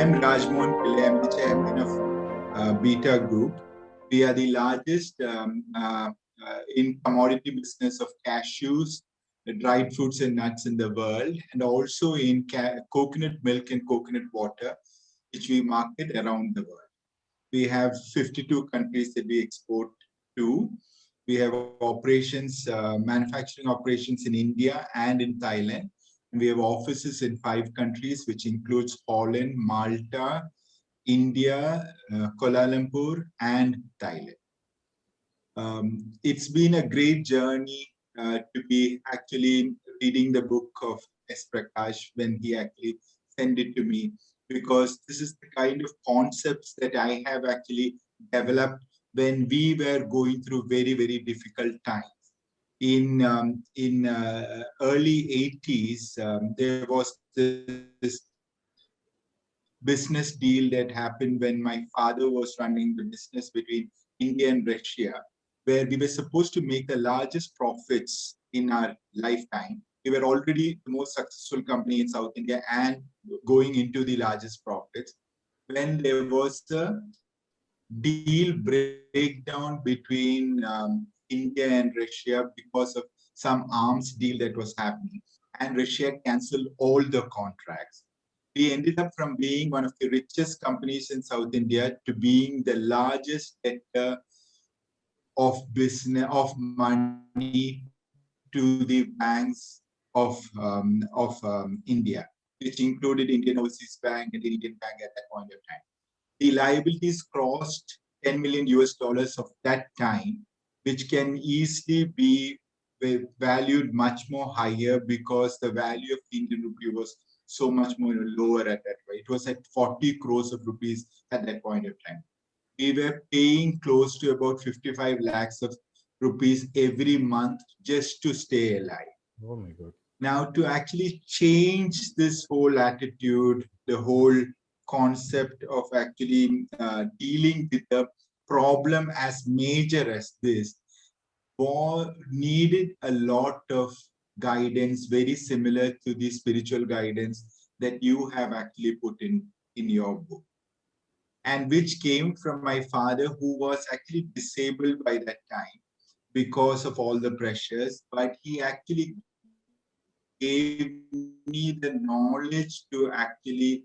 I'm Rajmohan Pillai. I'm the chairman of Beta Group. We are the largest in commodity business of cashews, dried fruits and nuts in the world, and also in coconut milk and coconut water, which we market around the world. We have 52 countries that we export to. We have operations, manufacturing operations in India and in Thailand. We have offices in 5 countries, which includes Holland, Malta, India, Kuala Lumpur, and Thailand. It's been a great journey to be actually reading the book of S.Prakash when he actually sent it to me, because this is the kind of concepts that I have actually developed when we were going through very, very difficult times. In early 80s, there was this business deal that happened when my father was running the business between India and Russia, where we were supposed to make the largest profits in our lifetime. We were already the most successful company in South India and going into the largest profits, when there was a deal breakdown between India and Russia because of some arms deal that was happening. And Russia canceled all the contracts. We ended up from being one of the richest companies in South India to being the largest debtor of business of money to the banks of India, which included Indian Overseas Bank and the Indian Bank at that point of time. The liabilities crossed 10 million US dollars of that time, which can easily be valued much more higher because the value of the Indian rupee was so much more lower at that point. It was at 40 crores of rupees at that point of time. We were paying close to about 55 lakhs of rupees every month just to stay alive. Oh my God. Now, to actually change this whole attitude, the whole concept of actually dealing with the problem as major as this, needed a lot of guidance, very similar to the spiritual guidance that you have actually put in your book, and which came from my father, who was actually disabled by that time because of all the pressures, but he actually gave me the knowledge to actually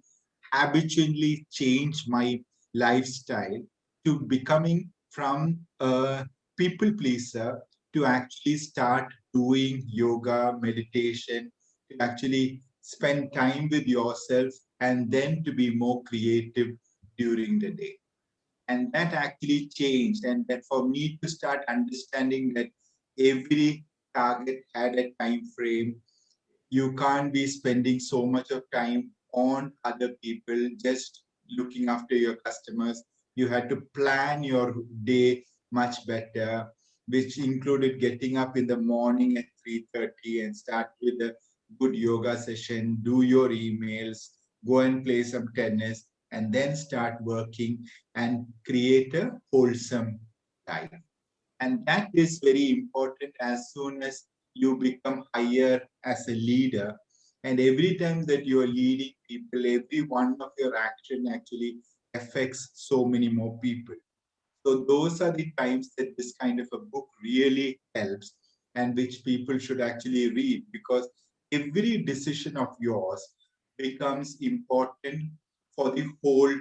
habitually change my lifestyle to becoming from a people pleaser to actually start doing yoga, meditation, to actually spend time with yourself, and then to be more creative during the day. And that actually changed. And that for me to start understanding that every target had a time frame, you can't be spending so much of time on other people, just looking after your customers. You had to plan your day much better, which included getting up in the morning at 3:30 and start with a good yoga session, do your emails, go and play some tennis, and then start working and create a wholesome life. And that is very important as soon as you become higher as a leader. And every time that you are leading people, every one of your action actually affects so many more people. So those are the times that this kind of a book really helps, and which people should actually read, because every decision of yours becomes important for the whole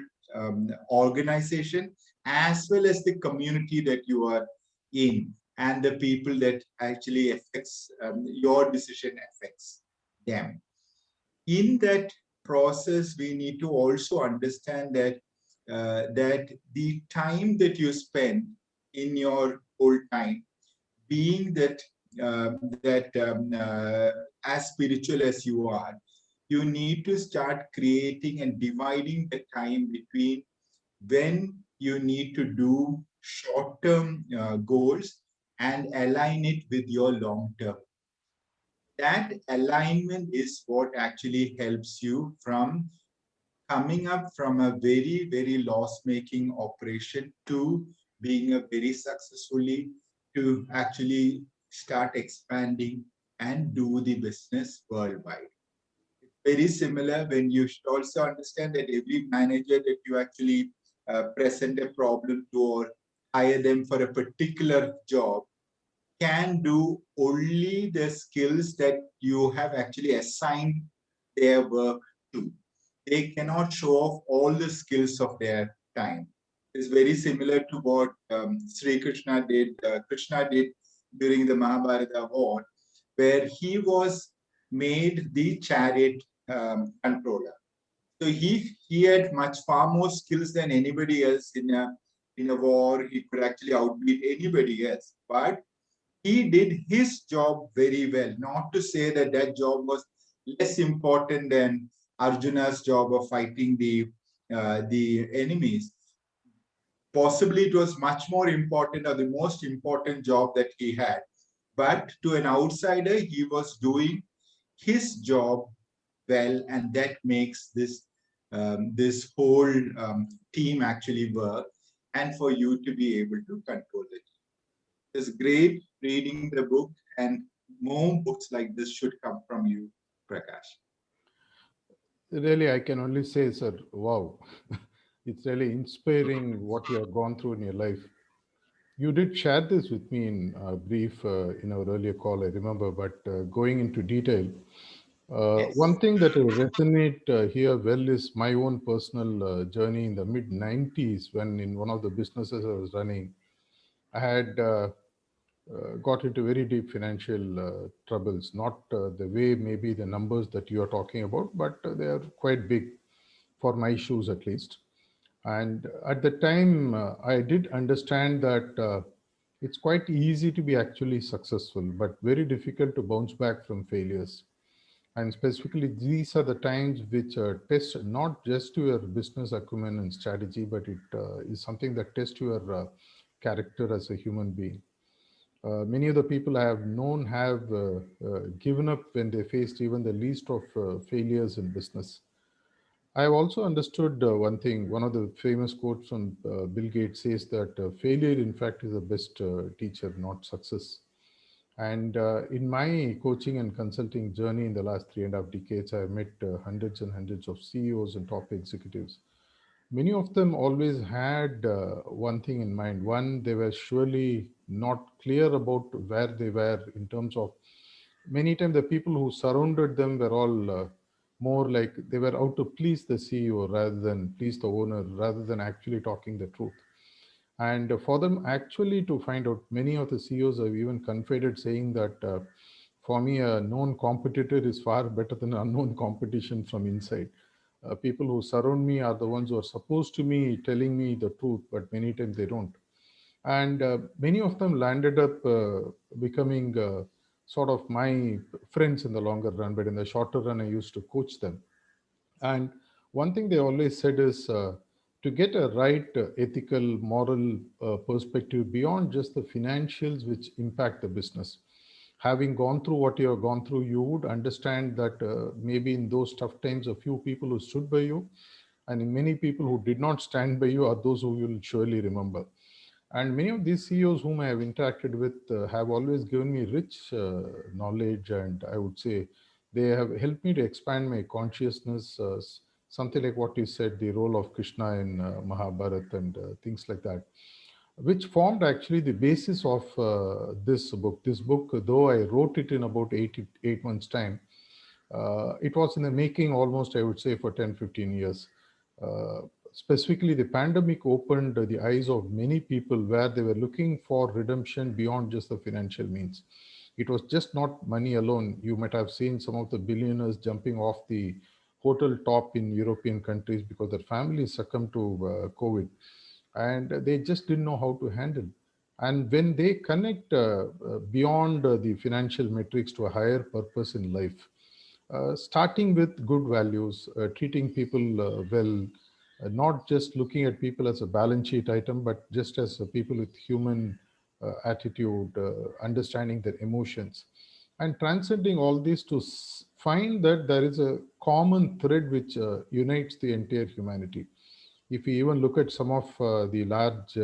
organization, as well as the community that you are in, and the people that actually affects your decision affects them. In that process, we need to also understand that that the time that you spend in your whole time, being that as spiritual as you are, you need to start creating and dividing the time between when you need to do short-term goals and align it with your long-term. That alignment is what actually helps you from coming up from a very, very loss-making operation to being a very successfully, to actually start expanding and do the business worldwide. It's very similar. When you should also understand that every manager that you actually present a problem to or hire them for a particular job can do only the skills that you have actually assigned their work to. They cannot show off all the skills of their time. It's very similar to what Sri Krishna did during the Mahabharata war, where he was made the chariot controller. So he had much far more skills than anybody else in a war. He could actually outbeat anybody else. But he did his job very well. Not to say that that job was less important than Arjuna's job of fighting the enemies. Possibly it was much more important or the most important job that he had. But to an outsider, he was doing his job well, and that makes this whole team actually work, and for you to be able to control it. It's great reading the book, and more books like this should come from you, Prakash. Really, I can only say, sir, wow. It's really inspiring what you have gone through in your life. You did share this with me in brief in our earlier call, I remember, but going into detail, Yes. one thing that will resonate here well is my own personal journey in the mid 90s when in one of the businesses I was running, I had got into very deep financial troubles. Not the way maybe the numbers that you are talking about, but they are quite big for my shoes at least. And at the time, I did understand that it's quite easy to be actually successful, but very difficult to bounce back from failures. And specifically, these are the times which test not just your business acumen and strategy, but it is something that tests your character as a human being. Many of the people I have known have given up when they faced even the least of failures in business. I have also understood one thing. One of the famous quotes from Bill Gates says that failure, in fact, is the best teacher, not success. And in my coaching and consulting journey in the last 3.5 decades, I have met hundreds and hundreds of CEOs and top executives. Many of them always had one thing in mind. One, they were surely not clear about where they were in terms of many times the people who surrounded them were all more like they were out to please the CEO rather than please the owner, rather than actually talking the truth. And for them actually to find out, many of the CEOs have even confided saying that for me, a known competitor is far better than unknown competition from inside. People who surround me are the ones who are supposed to be telling me the truth, but many times they don't. And many of them landed up becoming sort of my friends in the longer run, but in the shorter run, I used to coach them. And one thing they always said is to get a right ethical, moral perspective beyond just the financials which impact the business. Having gone through what you have gone through, you would understand that maybe in those tough times, a few people who stood by you, and in many people who did not stand by you are those who you will surely remember. And many of these CEOs whom I have interacted with have always given me rich knowledge, and I would say they have helped me to expand my consciousness. Something like what you said, the role of Krishna in Mahabharata and things like that, which formed actually the basis of this book. This book, though I wrote it in about 8 months' time, it was in the making almost, I would say, for 10, 15 years. Uh, Specifically, the pandemic opened the eyes of many people where they were looking for redemption beyond just the financial means. It was just not money alone. You might have seen some of the billionaires jumping off the hotel top in European countries because their families succumbed to COVID and they just didn't know how to handle. And when they connect beyond the financial metrics to a higher purpose in life, starting with good values, treating people well, not just looking at people as a balance sheet item, but just as people with human attitude, understanding their emotions, and transcending all this to find that there is a common thread which unites the entire humanity. If you even look at some of the large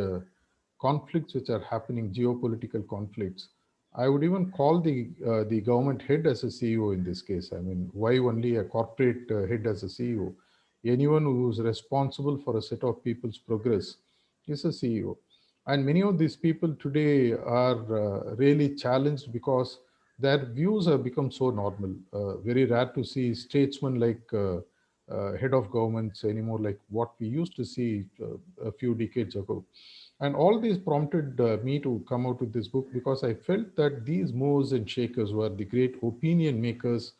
conflicts which are happening, geopolitical conflicts, I would even call the government head as a CEO in this case. I mean, why only a corporate head as a CEO? Anyone who is responsible for a set of people's progress is a CEO. And many of these people today are really challenged because their views have become so normal. Very rare to see statesmen like head of governments anymore, like what we used to see a few decades ago. And all these prompted me to come out with this book because I felt that these movers and shakers were the great opinion makers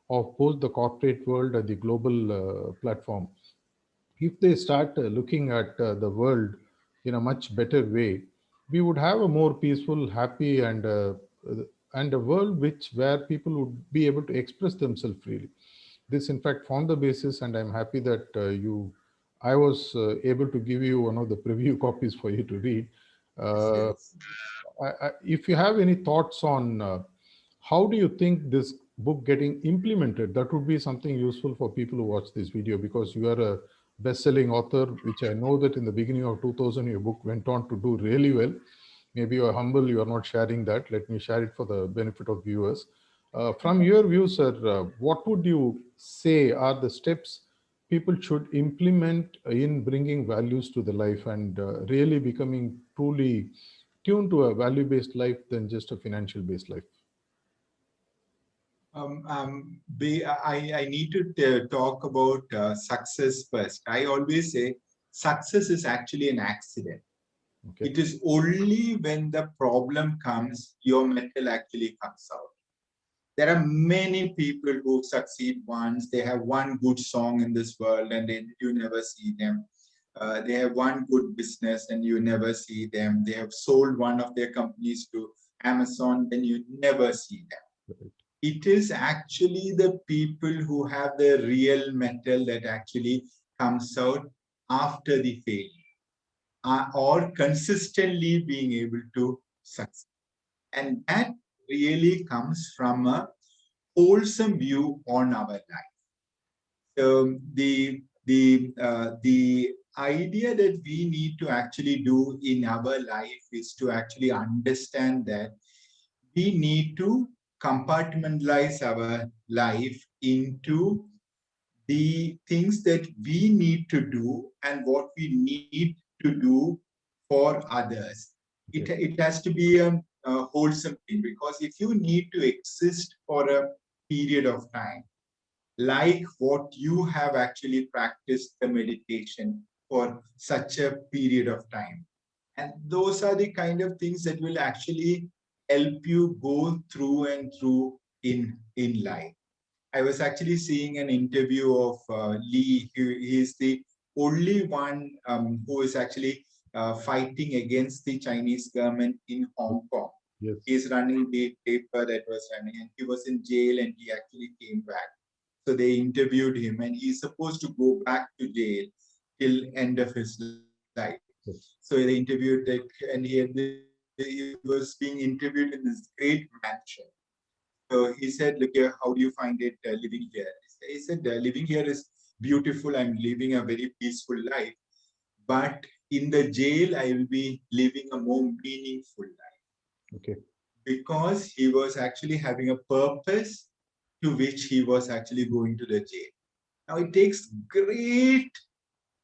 of both the corporate world and the global platform. If they start looking at the world in a much better way, we would have a more peaceful, happy, and a world which where people would be able to express themselves freely. This, in fact, formed the basis, and I'm happy that I was able to give you one of the preview copies for you to read. Yes, Uh, yes. if you have any thoughts on how do you think this book getting implemented, that would be something useful for people who watch this video, because you are a best-selling author, which I know that in the beginning of 2000 your book went on to do really well. Maybe you are humble, you are not sharing that. Let me share it for the benefit of viewers. From your view, sir, what would you say are the steps people should implement in bringing values to the life and really becoming truly tuned to a value-based life than just a financial-based life? I need to talk about success first. I always say success is actually an accident. Okay. It is only when the problem comes, your metal actually comes out. There are many people who succeed once. They have one good song in this world and then you never see them. They have one good business and you never see them. They have sold one of their companies to Amazon, then you never see them. It is actually the people who have the real metal that actually comes out after the failure or consistently being able to succeed. And that really comes from a wholesome view on our life. The idea that we need to actually do in our life is to actually understand that we need to compartmentalize our life into the things that we need to do and what we need to do for others. Okay. It has to be a wholesome thing, because if you need to exist for a period of time, like what you have actually practiced the meditation for such a period of time, and those are the kind of things that will actually help you go through and through in life. I was actually seeing an interview of Lee. He is the only one who is actually fighting against the Chinese government in Hong Kong. Yes. He's running the paper that was running, and he was in jail and he actually came back. So they interviewed him, and he's supposed to go back to jail till end of his life. So they interviewed that, and he was being interviewed in this great mansion. So he said, "Look here, how do you find it living here?" He said, "Living here is beautiful. I'm living a very peaceful life, but in the jail, I will be living a more meaningful life." Okay. Because he was actually having a purpose to which he was actually going to the jail. Now, it takes great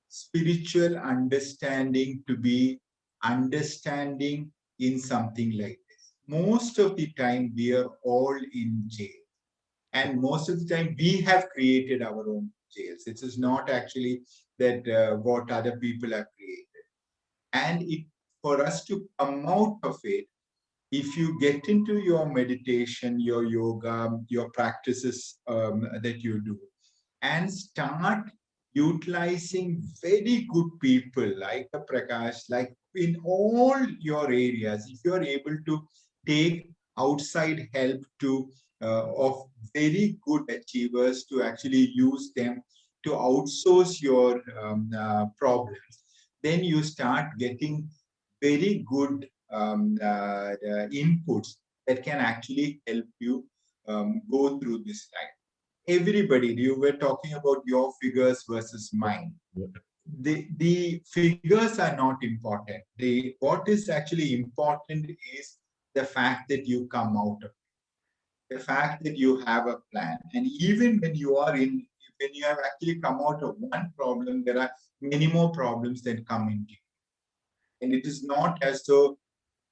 spiritual understanding to be understanding in something like this. Most of the time, we are all in jail. And most of the time, we have created our own jails. It is not actually that what other people have created. And for us to come out of it, if you get into your meditation, your yoga, your practices that you do, and start utilizing very good people like the Prakash, like in all your areas, if you are able to take outside help of very good achievers to actually use them to outsource your problems, then you start getting very good inputs that can actually help you go through this time. Everybody, you were talking about your figures versus mine. Yeah. The figures are not important. What is actually important is the fact that you come out of it, the fact that you have a plan. And even when you have actually come out of one problem, there are many more problems that come into it. And it is not as though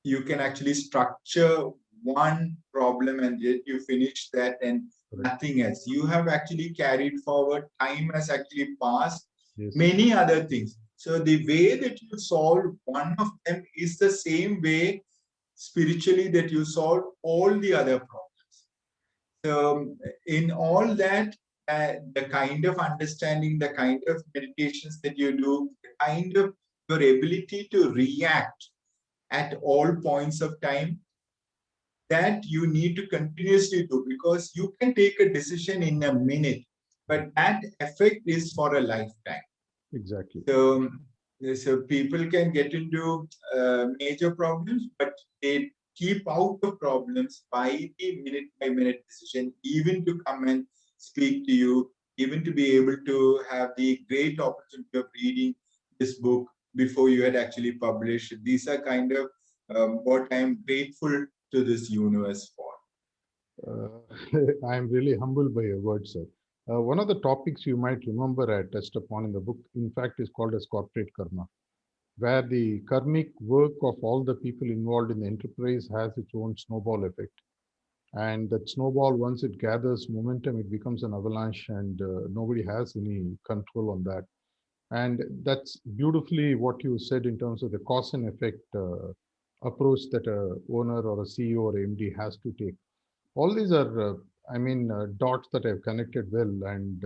you can actually structure one problem and yet you finish that and nothing else. You have actually carried forward, time has actually passed, Yes. many other things. So the way that you solve one of them is the same way spiritually that you solve all the other problems. So in all that, the kind of understanding, the kind of meditations that you do, the kind of your ability to react at all points of time, that you need to continuously do, because you can take a decision in a minute, but that effect is for a lifetime. Exactly. So people can get into major problems, but they keep out of problems by the minute by minute decision, even to come and speak to you, even to be able to have the great opportunity of reading this book before you had actually published. These are kind of what I'm grateful to this universe for. I'm really humbled by your words, sir. One of the topics you might remember I touched upon in the book, in fact, is called as corporate karma, where the karmic work of all the people involved in the enterprise has its own snowball effect. And that snowball, once it gathers momentum, it becomes an avalanche, and nobody has any control on that. And that's beautifully what you said in terms of the cause and effect approach that a owner or a CEO or MD has to take. All these are, dots that I've connected well, and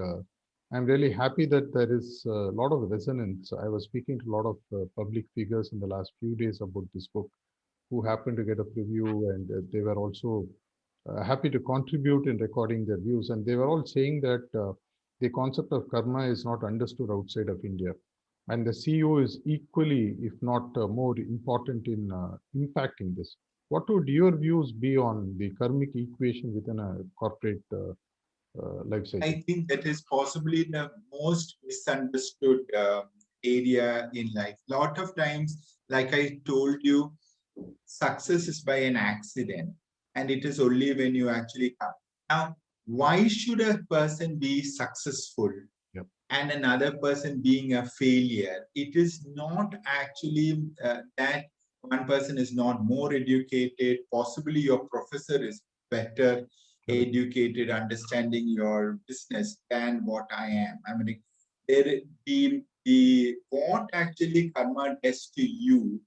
I'm really happy that there is a lot of resonance. I was speaking to a lot of public figures in the last few days about this book who happened to get a preview, and they were also happy to contribute in recording their views. And they were all saying that the concept of karma is not understood outside of India. And the CEO is equally, if not more important in impacting this. What would your views be on the karmic equation within a corporate life cycle? I think that is possibly the most misunderstood area in life. A lot of times, like I told you, success is by an accident, and it is only when you actually come. Now, why should a person be successful Yep. and another person being a failure? It is not actually that one person is not more educated. Possibly your professor is better educated, understanding your business than what I am. I mean, the what actually karma does to you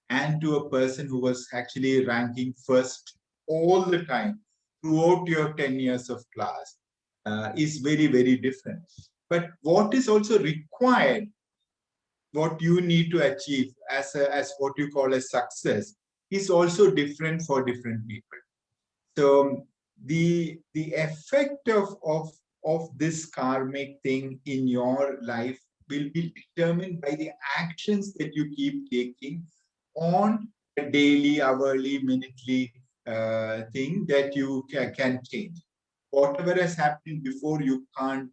and to a person who was actually ranking first all the time throughout your 10 years of class is very, very different. But what is also required, what you need to achieve as what you call a success, is also different for different people. So the effect of this karmic thing in your life will be determined by the actions that you keep taking on a daily, hourly, minutely thing that you can change. Whatever has happened before, you can't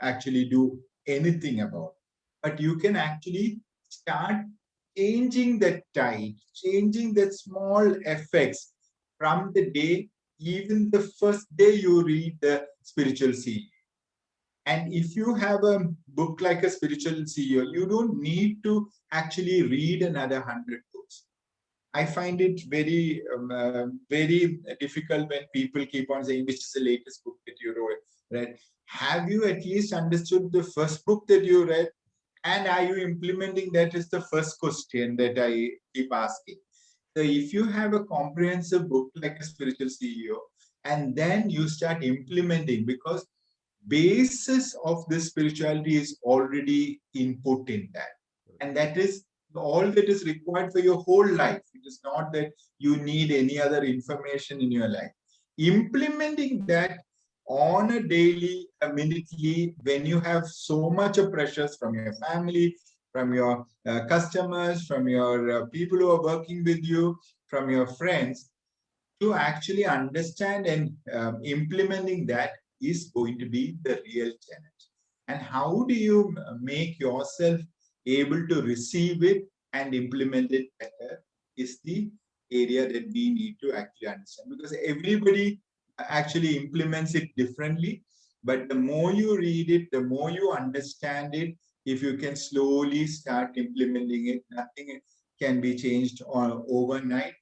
actually do anything about. But you can actually start changing that tide, changing that small effects from the day, even the first day you read the spiritual CEO. And if you have a book like a spiritual CEO, you don't need to actually read another 100 books. I find it very difficult when people keep on saying, which is the latest book that you wrote, right? Have you at least understood the first book that you read? And are you implementing that is the first question that I keep asking. So if you have a comprehensive book like a spiritual CEO, and then you start implementing, because basis of this spirituality is already input in that. And that is all that is required for your whole life. It is not that you need any other information in your life. Implementing that on a daily, a minutely, when you have so much of pressures from your family, from your customers, from your people who are working with you, from your friends, to actually understand and implementing that is going to be the real challenge. And how do you make yourself able to receive it and implement it better is the area that we need to actually understand, because everybody actually implements it differently. But the more you read it, the more you understand it. If you can slowly start implementing it, nothing can be changed overnight,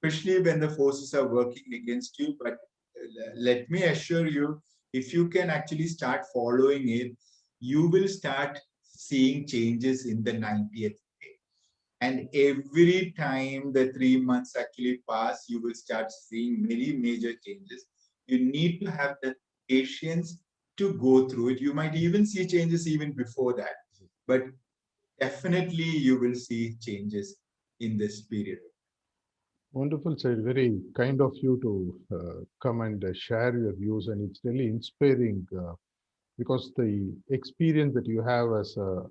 especially when the forces are working against you. But let me assure you, if you can actually start following it, you will start seeing changes in the 90th day. And every time the 3 months actually pass, you will start seeing many major changes. You need to have the patience to go through it. You might even see changes even before that, but definitely you will see changes in this period. Wonderful, Said. Very kind of you to come and share your views, and it's really inspiring because the experience that you have as a,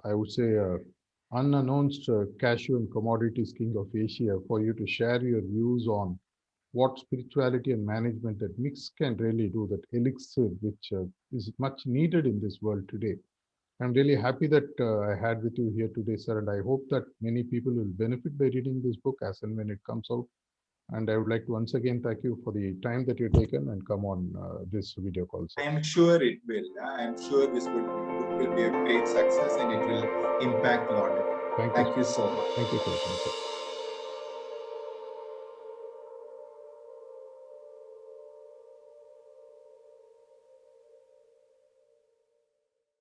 I would say, unannounced cashew and commodities king of Asia, for you to share your views on what spirituality and management that mix can really do, that elixir, which is much needed in this world today. I'm really happy that I had with you here today, sir, and I hope that many people will benefit by reading this book as and when it comes out. And I would like to once again thank you for the time that you've taken and come on this video call, sir. I am sure it will. I am sure this book will be a great success and it will impact a lot of people. Thank you. Thank you so much. Thank you, sir. Thank you.